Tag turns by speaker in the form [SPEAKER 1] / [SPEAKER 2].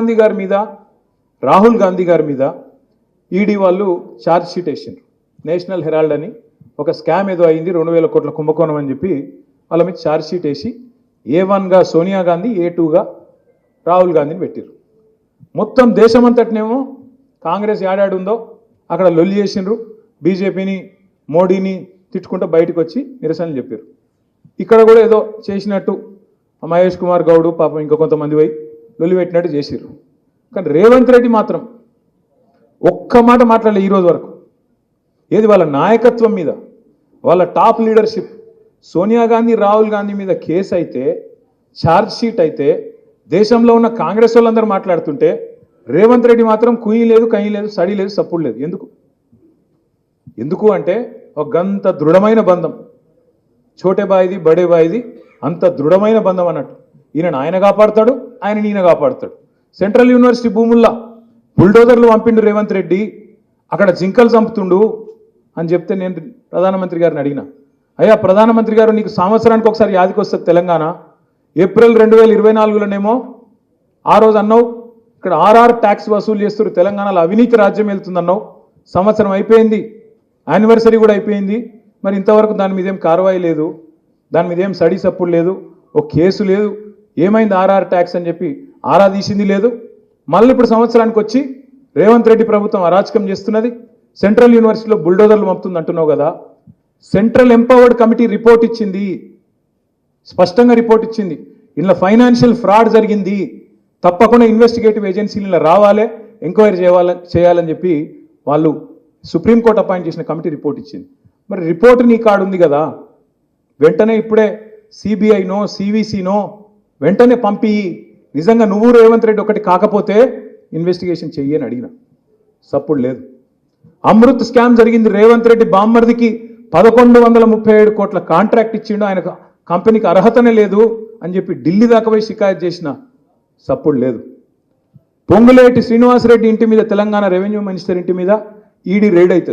[SPEAKER 1] గాంధీ గారి మీద రాహుల్ గాంధీ గారి మీద ఈడీ వాళ్ళు ఛార్జ్ షీట్ వేసిండ్రు. నేషనల్ హెరాల్డ్ అని ఒక స్కామ్ ఏదో అయింది 2,000 కోట్ల కుంభకోణం అని చెప్పి వాళ్ళ మీద ఛార్జ్ షీట్ వేసి A1గా సోనియా గాంధీ, A2గా రాహుల్ గాంధీని పెట్టారు. మొత్తం దేశమంతటినేమో కాంగ్రెస్ ఏడాడుందో అక్కడ లొల్లి చేసిండ్రు. బీజేపీని మోడీని తిట్టుకుంటూ బయటకు వచ్చి నిరసనలు చెప్పారు. ఇక్కడ కూడా ఏదో చేసినట్టు మహేష్ కుమార్ గౌడ్ పాపం ఇంకా కొంతమంది పోయి లొల్లి పెట్టినట్టు చేసిర్రు. కానీ రేవంత్ రెడ్డి మాత్రం ఒక్క మాట మాట్లాడలే ఈరోజు వరకు. ఏది వాళ్ళ నాయకత్వం మీద, వాళ్ళ టాప్ లీడర్షిప్, సోనియా గాంధీ రాహుల్ గాంధీ మీద కేసు అయితే, ఛార్జ్ షీట్ అయితే, దేశంలో ఉన్న కాంగ్రెస్ వాళ్ళందరూ మాట్లాడుతుంటే రేవంత్ రెడ్డి మాత్రం కుయ్యి లేదు, కయ్యి లేదు, సడి లేదు, సప్పుడు లేదు. ఎందుకు అంటే ఒక గంత దృఢమైన బంధం, చోటే బాయిది బడే బాయిది, అంత దృఢమైన బంధం అన్నట్టు. ఆయన కాపాడుతాడు, ఈయన కాపాడుతాడు. సెంట్రల్ యూనివర్సిటీ భూముల్లో బుల్డోజర్లు పంపిండు రేవంత్ రెడ్డి, అక్కడ జింకలు చంపుతుండు అని చెప్తే నేను ప్రధానమంత్రి గారిని అడిగిన, అయ్యా ప్రధానమంత్రి గారు నీకు సంవత్సరానికి ఒకసారి యాదికి వస్తుంది తెలంగాణ. ఏప్రిల్ 2024లోనేమో ఆ రోజు అన్నావు ఇక్కడ RR ట్యాక్స్ వసూలు చేస్తారు, తెలంగాణలో అవినీతి రాజ్యం వెళ్తుందన్నావు. సంవత్సరం అయిపోయింది, యానివర్సరీ కూడా అయిపోయింది. మరి ఇంతవరకు దాని మీద ఏం కార్వాయి లేదు, దాని మీద ఏం సడి సప్పుడు లేదు, ఒక కేసు లేదు. ఏమైంది RR ట్యాక్స్ అని చెప్పి ఆరా తీసింది లేదు. మళ్ళీ ఇప్పుడు సంవత్సరానికి వచ్చి రేవంత్ రెడ్డి ప్రభుత్వం అరాచకం చేస్తున్నది, సెంట్రల్ యూనివర్సిటీలో బుల్డోజర్లు పంపుతుంది అంటున్నావు కదా. సెంట్రల్ ఎంపవర్డ్ కమిటీ రిపోర్ట్ ఇచ్చింది, స్పష్టంగా రిపోర్ట్ ఇచ్చింది. ఇందులో ఫైనాన్షియల్ ఫ్రాడ్ జరిగింది, తప్పకుండా ఇన్వెస్టిగేటివ్ ఏజెన్సీలు ఇలా రావాలి, ఎంక్వైరీ చేయాలని చెప్పి వాళ్ళు సుప్రీంకోర్టు అపాయింట్ చేసిన కమిటీ రిపోర్ట్ ఇచ్చింది. మరి రిపోర్ట్ నీ కాడు ఉంది కదా, వెంటనే ఇప్పుడే CBIనో CVCనో వెంటనే పంపి, నిజంగా నువ్వు రేవంత్ రెడ్డి ఒకటి కాకపోతే ఇన్వెస్టిగేషన్ చెయ్యని అడిగిన, సప్పుడు లేదు. అమృత్ స్కామ్ జరిగింది, రేవంత్ రెడ్డి బామ్మర్దికి 1137 కోట్ల కాంట్రాక్ట్ ఇచ్చిండు, ఆయన కంపెనీకి అర్హతనే లేదు అని చెప్పి ఢిల్లీ దాకా పోయి షికాయత్ చేసిన, సప్పుడు లేదు. పొంగులేటి శ్రీనివాసరెడ్డి ఇంటి మీద, తెలంగాణ రెవెన్యూ మినిస్టర్ ఇంటి మీద ఈడీ రైడ్ అవుతుంది.